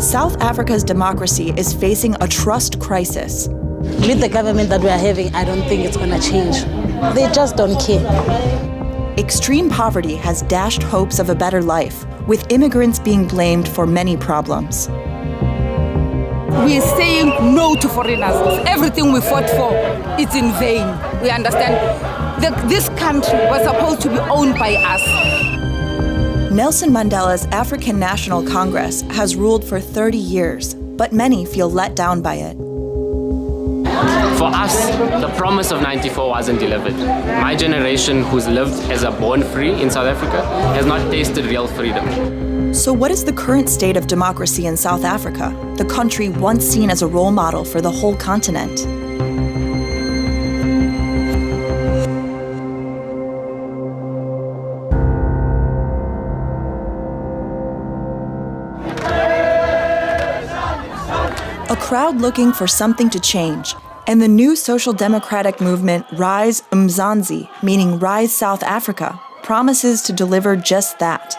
South Africa's democracy is facing a trust crisis. With the government that we are having, I don't think it's going to change. They just don't care. Extreme poverty has dashed hopes of a better life, with immigrants being blamed for many problems. We are saying no to foreigners. Everything we fought for, it's in vain. We understand that this country was supposed to be owned by us. Nelson Mandela's African National Congress has ruled for 30 years, but many feel let down by it. For us, the promise of 94 wasn't delivered. My generation, who's lived as a born free in South Africa, has not tasted real freedom. So what is the current state of democracy in South Africa, the country once seen as a role model for the whole continent? A crowd looking for something to change, and the new social democratic movement RISE Mzansi, meaning Rise South Africa, promises to deliver just that.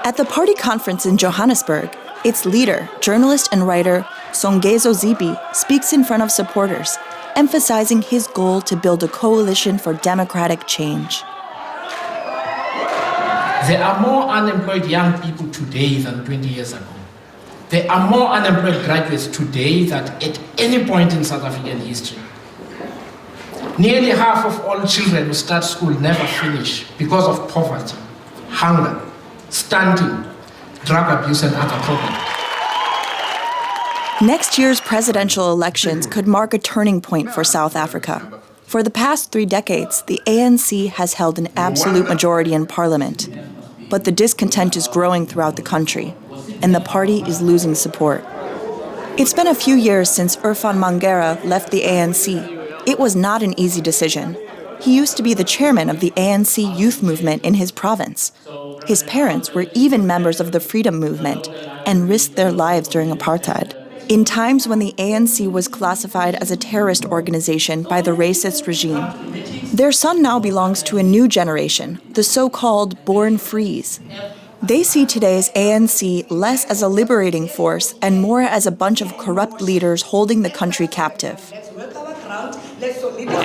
At the party conference in Johannesburg, its leader, journalist and writer Songezo Zibi, speaks in front of supporters, emphasizing his goal to build a coalition for democratic change. There are more unemployed young people today than 20 years ago. There are more unemployed graduates today than at any point in South African history. Nearly half of all children who start school never finish because of poverty, hunger, stunting, drug abuse, and other problems. Next year's presidential elections could mark a turning point for South Africa. For the past 3 decades, the ANC has held an absolute majority in parliament. But the discontent is growing throughout the country, and the party is losing support. It's been a few years since Irfan Mangera left the ANC. It was not an easy decision. He used to be the chairman of the ANC youth movement in his province. His parents were even members of the freedom movement and risked their lives during apartheid. In times when the ANC was classified as a terrorist organization by the racist regime. Their son now belongs to a new generation, the so-called born frees. They see today's ANC less as a liberating force and more as a bunch of corrupt leaders holding the country captive.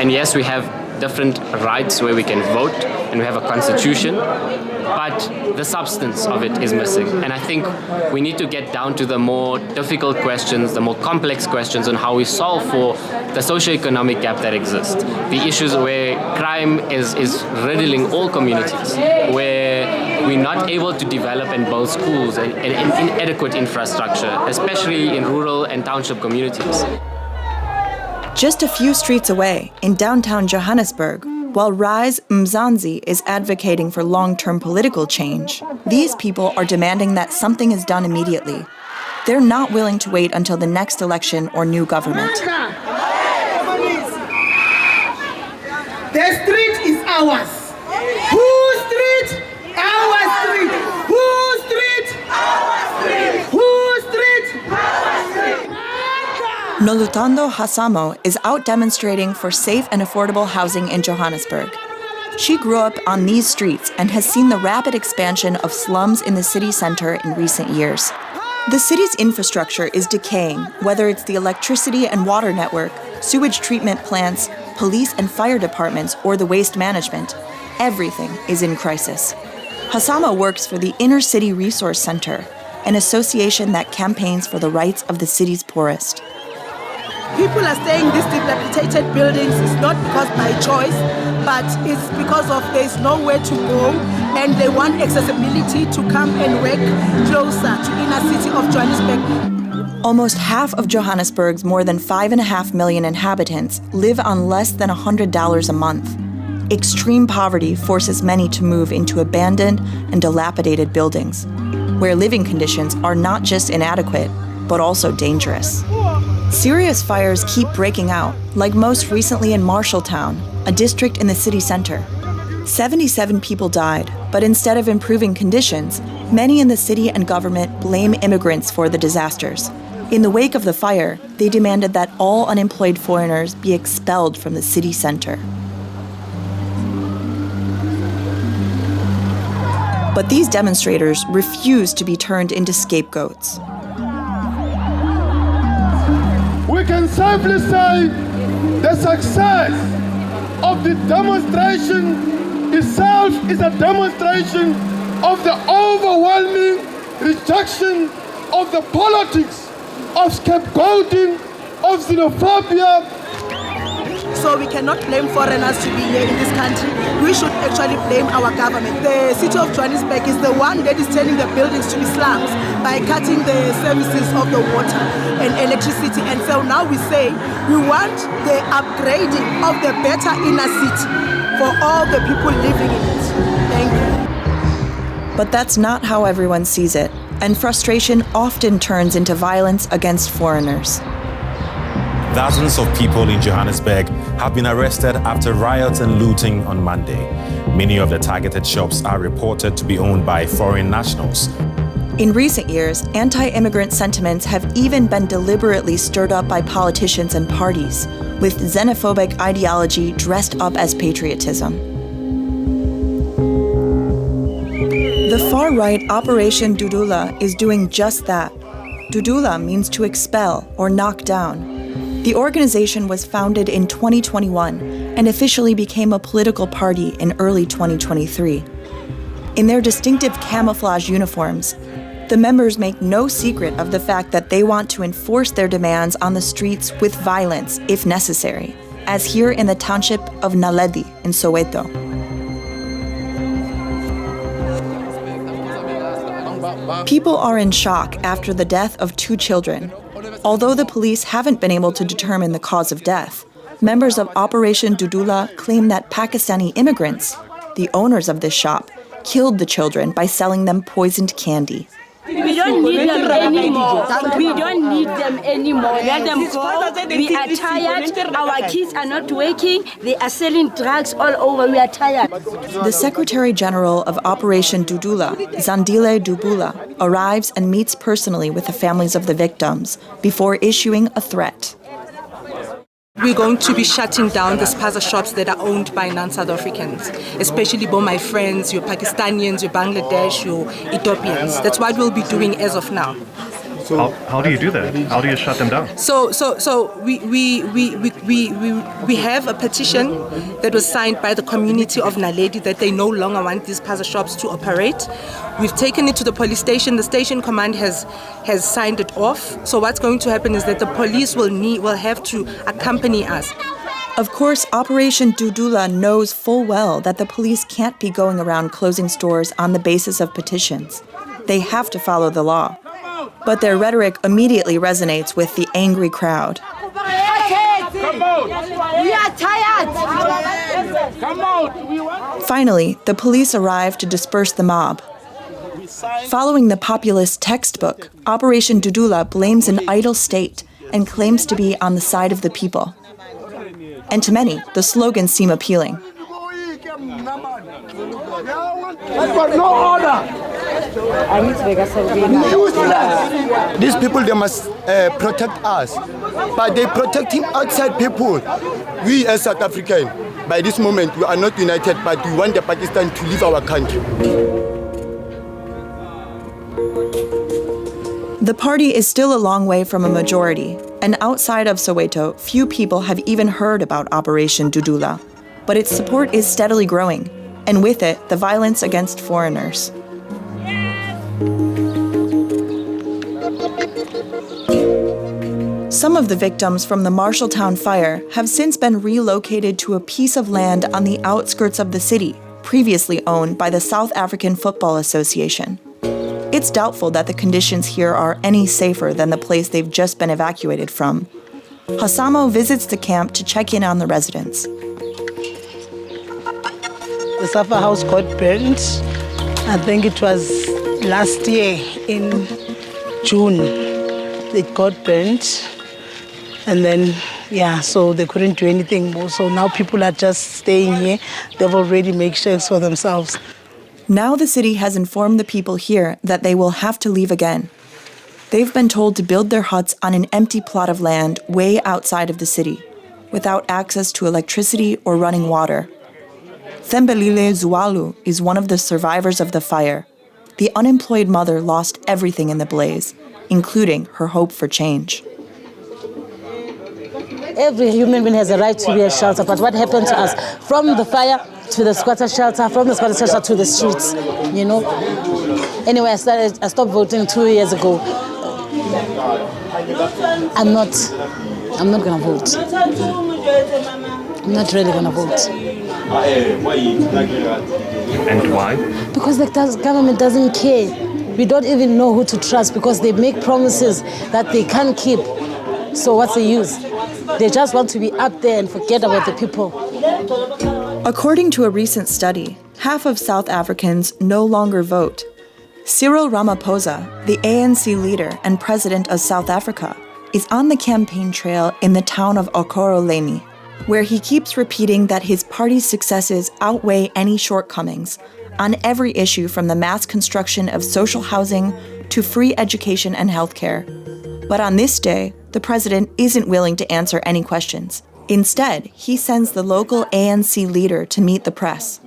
And yes, we have different rights where we can vote, and we have a constitution, but the substance of it is missing. And I think we need to get down to the more difficult questions, the more complex questions on how we solve for the socioeconomic gap that exists. The issues where crime is riddling all communities, where we're not able to develop and build schools and inadequate infrastructure, especially in rural and township communities. Just a few streets away, in downtown Johannesburg, while RISE Mzansi is advocating for long-term political change, these people are demanding that something is done immediately. They're not willing to wait until the next election or new government. The street is ours. Whose street? Our street. Whose street? Our street. Whose street? Our street. Nolutahndo Hassamo is out demonstrating for safe and affordable housing in Johannesburg. She grew up on these streets and has seen the rapid expansion of slums in the city center in recent years. The city's infrastructure is decaying, whether it's the electricity and water network, sewage treatment plants, police and fire departments, or the waste management. Everything is in crisis. Hassamo works for the Inner City Resource Center, an association that campaigns for the rights of the city's poorest. People are saying these dilapidated buildings is not because by choice, but it's because of there's nowhere to go, and they want accessibility to come and work closer to inner city of Johannesburg. Almost half of Johannesburg's more than 5.5 million inhabitants live on less than $100 a month. Extreme poverty forces many to move into abandoned and dilapidated buildings, where living conditions are not just inadequate, but also dangerous. Serious fires keep breaking out, like most recently in Marshalltown, a district in the city center. 77 people died, but instead of improving conditions, many in the city and government blame immigrants for the disasters. In the wake of the fire, they demanded that all unemployed foreigners be expelled from the city center. But these demonstrators refuse to be turned into scapegoats. we can safely say the success of the demonstration itself is a demonstration of the overwhelming rejection of the politics of scapegoating, of xenophobia. So we cannot blame foreigners to be here in this country. We should actually blame our government. The city of Johannesburg is the one that is turning the buildings to be slums by cutting the services of the water and electricity. And so now we say we want the upgrading of the better inner city for all the people living in it. Thank you. But that's not how everyone sees it, and frustration often turns into violence against foreigners. Thousands of people in Johannesburg have been arrested after riots and looting on Monday. Many of the targeted shops are reported to be owned by foreign nationals. In recent years, anti-immigrant sentiments have even been deliberately stirred up by politicians and parties, with xenophobic ideology dressed up as patriotism. The far-right Operation Dula is doing just that. Dula means to expel or knock down. The organization was founded in 2021 and officially became a political party in early 2023. In their distinctive camouflage uniforms, the members make no secret of the fact that they want to enforce their demands on the streets with violence if necessary, as here in the township of Nolutahndo in Soweto. People are in shock after the death of 2 children. Although the police haven't been able to determine the cause of death, members of Operation Dula claim that Pakistani immigrants, the owners of this shop, killed the children by selling them poisoned candy. We don't need them anymore. We don't need them anymore. Let them go. We are tired. Our kids are not working. They are selling drugs all over. We are tired. The Secretary General of Operation Dula, Zandile Dubula, arrives and meets personally with the families of the victims before issuing a threat. We're going to be shutting down the spaza shops that are owned by non-South Africans, especially by my friends, your Pakistanians, your Bangladesh, your Ethiopians. That's what we'll be doing as of now. So how do you do that? How do you shut them down? So we have a petition that was signed by the community of Naledi that they no longer want these spaza shops to operate. We've taken it to the police station. The station command has signed it off. So what's going to happen is that the police will have to accompany us. Of course, Operation Dula knows full well that the police can't be going around closing stores on the basis of petitions. They have to follow the law. But their rhetoric immediately resonates with the angry crowd. Come out! We are tired! Come out! Finally, the police arrive to disperse the mob. Following the populist textbook, Operation Dula blames an idle state and claims to be on the side of the people. And to many, the slogans seem appealing. No order! These people, they must protect us, but they protecting outside people. We as South Africans, by this moment, we are not united, but we want the Pakistan to leave our country. The party is still a long way from a majority, and outside of Soweto, few people have even heard about Operation Dula. But its support is steadily growing, and with it, the violence against foreigners. Some of the victims from the Marshalltown fire have since been relocated to a piece of land on the outskirts of the city, previously owned by the South African Football Association. It's doubtful that the conditions here are any safer than the place they've just been evacuated from. Hassamo visits the camp to check in on the residents. The Safa house got burnt. I think it was last year in June. It got burnt. And then, so they couldn't do anything more. So now people are just staying here. They've already made sheds for themselves. Now the city has informed the people here that they will have to leave again. They've been told to build their huts on an empty plot of land way outside of the city, without access to electricity or running water. Thembelile Zualu is one of the survivors of the fire. The unemployed mother lost everything in the blaze, including her hope for change. every human being has a right to be a shelter. But what happened to us? From the fire to the squatter shelter, from the squatter shelter to the streets, you know. Anyway, I stopped voting 2 years ago. I'm not gonna vote. I'm not really gonna vote. And why? Because the government doesn't care. We don't even know who to trust because they make promises that they can't keep. So what's the use? They just want to be up there and forget about the people. According to a recent study, half of South Africans no longer vote. Cyril Ramaphosa, the ANC leader and president of South Africa, is on the campaign trail in the town of Ekurhuleni, where he keeps repeating that his party's successes outweigh any shortcomings on every issue from the mass construction of social housing to free education and healthcare. But on this day, the president isn't willing to answer any questions. Instead, he sends the local ANC leader to meet the press.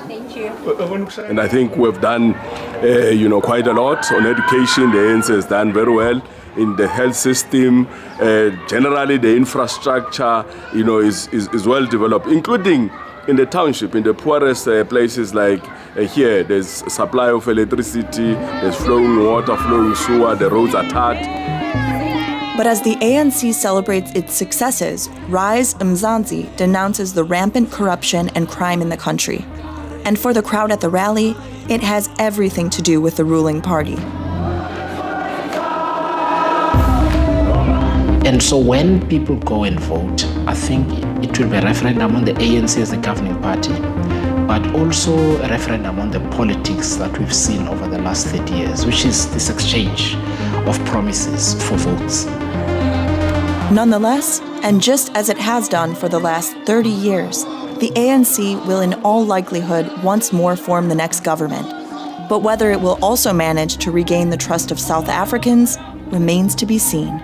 Thank you. And I think we've done, quite a lot on education. The ANC has done very well in the health system. Generally, the infrastructure, is well developed, including in the township, in the poorest places like here. There's supply of electricity, there's flowing water, flowing sewer, the roads are tarred. But as the ANC celebrates its successes, RISE Mzansi denounces the rampant corruption and crime in the country. And for the crowd at the rally, it has everything to do with the ruling party. And so when people go and vote, I think it will be a referendum on the ANC as the governing party, but also a referendum on the politics that we've seen over the last 30 years, which is this exchange of promises for votes. Nonetheless, and just as it has done for the last 30 years, the ANC will in all likelihood once more form the next government. But whether it will also manage to regain the trust of South Africans remains to be seen.